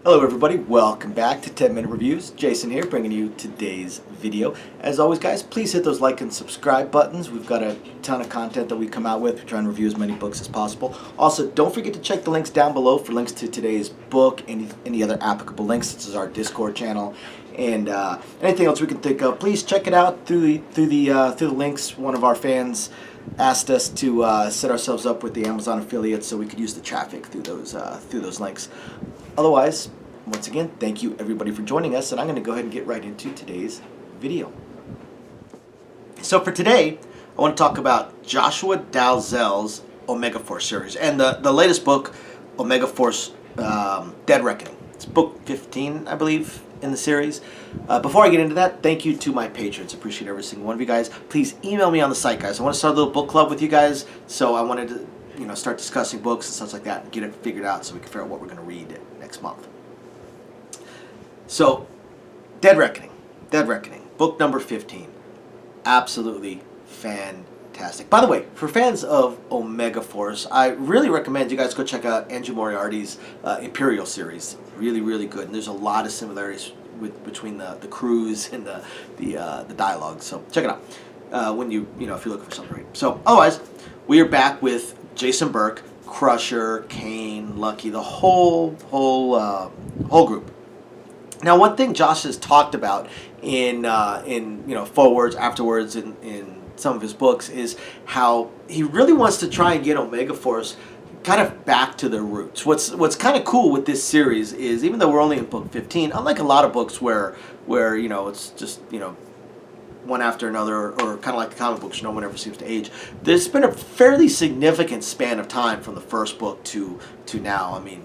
Hello everybody, welcome back to 10 Minute Reviews. Jason here bringing you today's video. As always guys, please hit those like and subscribe buttons. We've got a ton of content that we come out with. We're trying to review as many books as possible. Also, don't forget to check the links down below for links to today's book, any other applicable links such as our Discord channel, and anything else we can think of. Please check it out through the links. One of our fans asked us to set ourselves up with the Amazon affiliates so we could use the traffic through those links. Otherwise, once again, thank you everybody for joining us, and I'm going to go ahead and get right into today's video. So for today, I want to talk about Joshua Dalzelle's Omega Force series, and the latest book, Omega Force Dead Reckoning. It's book 15, I believe, in the series. Before I get into that, thank you to my patrons. Appreciate every single one of you guys. Please email me on the site, guys. I want to start a little book club with you guys, so I wanted to start discussing books and stuff like that and get it figured out so we can figure out what we're going to read next month. So, Dead Reckoning, book number 15. Absolutely fantastic. By the way, for fans of Omega Force, I really recommend you guys go check out Andrew Moriarty's Imperial series. Really, really good. And there's a lot of similarities between the crews and the dialogue. So check it out when if you're looking for something to read. So otherwise, we are back with Jason Burke, Crusher, Kane, Lucky, the whole group. Now, one thing Josh has talked about in forwards, afterwards, in some of his books is how he really wants to try and get Omega Force kind of back to their roots. What's kind of cool with this series is, even though we're only in book 15, unlike a lot of books where it's just one after another, or kind of like the comic books, no one ever seems to age. There's been a fairly significant span of time from the first book to now. I mean,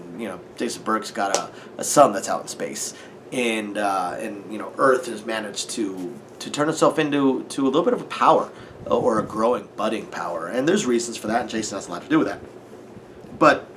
Jason Burke's got a son that's out in space, and Earth has managed to turn itself into a little bit of a power, or a growing, budding power, and there's reasons for that, and Jason has a lot to do with that. But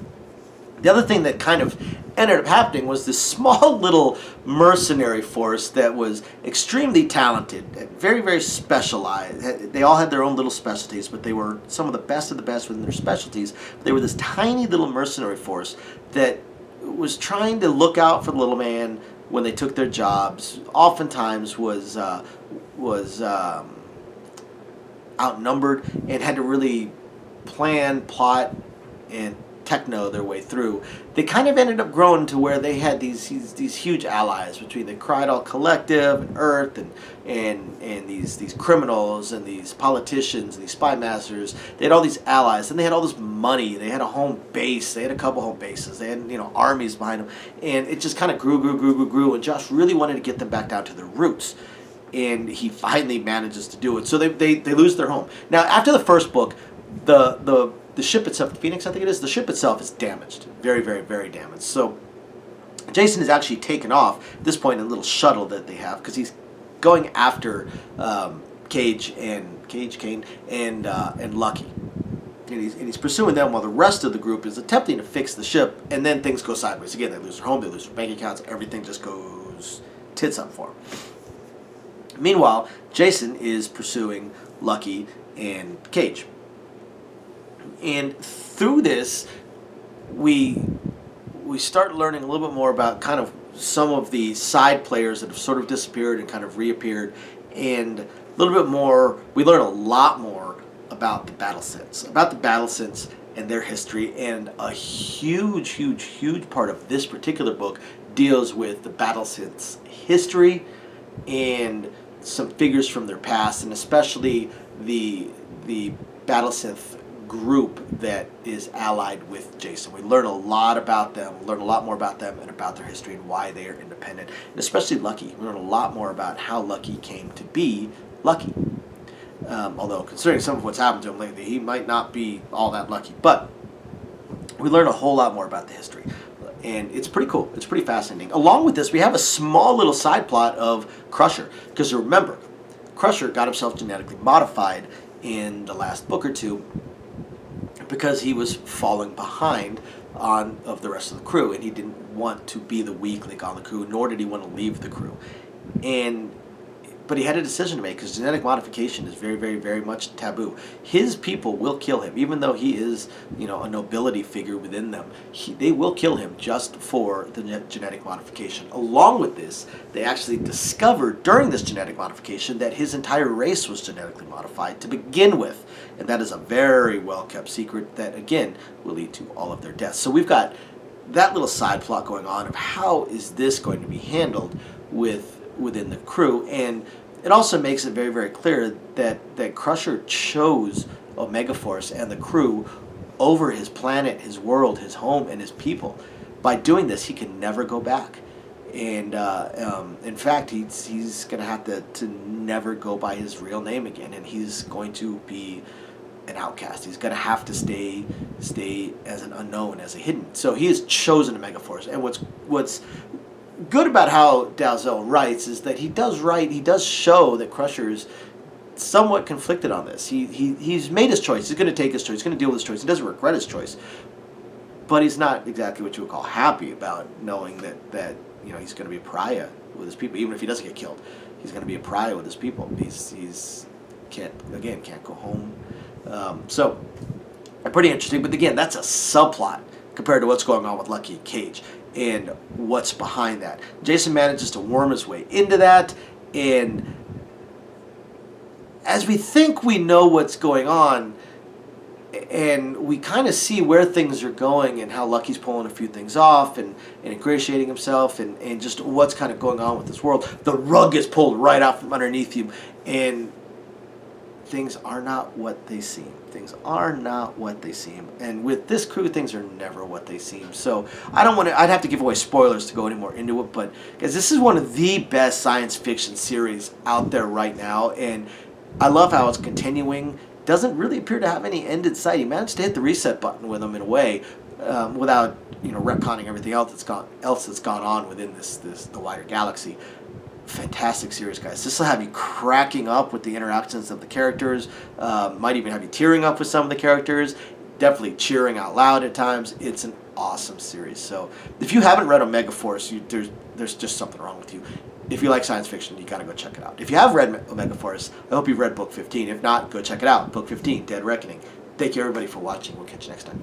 the other thing that kind of ended up happening was this small little mercenary force that was extremely talented, very, very specialized. They all had their own little specialties, but they were some of the best within their specialties. They were this tiny little mercenary force that was trying to look out for the little man when they took their jobs. Oftentimes was outnumbered and had to really plan, plot, and techno their way through. They kind of ended up growing to where they had these huge allies between the Krydal Collective and Earth and these criminals and these politicians and these spy masters. They had all these allies, and they had all this money. They had a home base. They had a couple home bases. They had armies behind them, and it just kind of grew. And Josh really wanted to get them back down to their roots, and he finally manages to do it. So they lose their home. Now, after the first book, the ship itself, the Phoenix, I think it is, the ship itself is damaged. Very, very, very damaged. So Jason is actually taken off at this point in a little shuttle that they have, because he's going after Kane, and Lucky. And he's pursuing them while the rest of the group is attempting to fix the ship, and then things go sideways. Again, they lose their home, they lose their bank accounts, everything just goes tits up for them. Meanwhile, Jason is pursuing Lucky and Cage. And through this, we start learning a little bit more about kind of some of the side players that have sort of disappeared and kind of reappeared, and a little bit more. We learn a lot more about the battle synths and their history, and a huge part of this particular book deals with the battle synths' history and some figures from their past, and especially the battle synth group that is allied with Jason. We learn a lot about them, learn a lot more about them and about their history and why they are independent, and especially Lucky. We learn a lot more about how Lucky came to be Lucky. Although, considering some of what's happened to him lately, he might not be all that lucky. But we learn a whole lot more about the history, and it's pretty cool. It's pretty fascinating. Along with this, we have a small little side plot of Crusher, because remember, Crusher got himself genetically modified in the last book or two, because he was falling behind of the rest of the crew, and he didn't want to be the weak link on the crew, nor did he want to leave the crew. And but he had a decision to make because genetic modification is very, very, very much taboo. His people will kill him, even though he is, a nobility figure within them. They will kill him just for the genetic modification. Along with this, they actually discovered during this genetic modification that his entire race was genetically modified to begin with. And that is a very well-kept secret that, again, will lead to all of their deaths. So we've got that little side plot going on of how is this going to be handled within the crew. And it also makes it very, very clear that Crusher chose Omega Force and the crew over his planet, his world, his home, and his people. By doing this, he can never go back. And in fact, he's going to have to never go by his real name again, and he's going to be an outcast. He's going to have to stay as an unknown, as a hidden. So he has chosen Omega Force. And what's good about how Dalzelle writes is that he does show that Crusher is somewhat conflicted on this. He's made his choice. He's going to take his choice. He's going to deal with his choice. He doesn't regret his choice. But he's not exactly what you would call happy about knowing that he's going to be a pariah with his people. Even if he doesn't get killed, he's going to be a pariah with his people. He's can't go home. So pretty interesting. But again, that's a subplot compared to what's going on with Lucky Cage and what's behind that. Jason manages to worm his way into that, and as we think we know what's going on, and we kind of see where things are going and how Lucky's pulling a few things off and ingratiating himself and just what's kind of going on with this world, the rug is pulled right out from underneath you, and things are not what they seem. Things are not what they seem. And with this crew, things are never what they seem. So I'd have to give away spoilers to go any more into it, but guys, this is one of the best science fiction series out there right now, and I love how it's continuing. Doesn't really appear to have any end in sight. He managed to hit the reset button with them in a way, without retconning everything else that's gone on within the wider galaxy. Fantastic series, guys. This will have you cracking up with the interactions of the characters. Might even have you tearing up with some of the characters. Definitely cheering out loud at times. It's an awesome series. So if you haven't read Omega Force, there's just something wrong with you. If you like science fiction, you gotta go check it out. If you have read Omega Force, I hope you've read Book 15. If not, go check it out. Book 15, Dead Reckoning. Thank you, everybody, for watching. We'll catch you next time.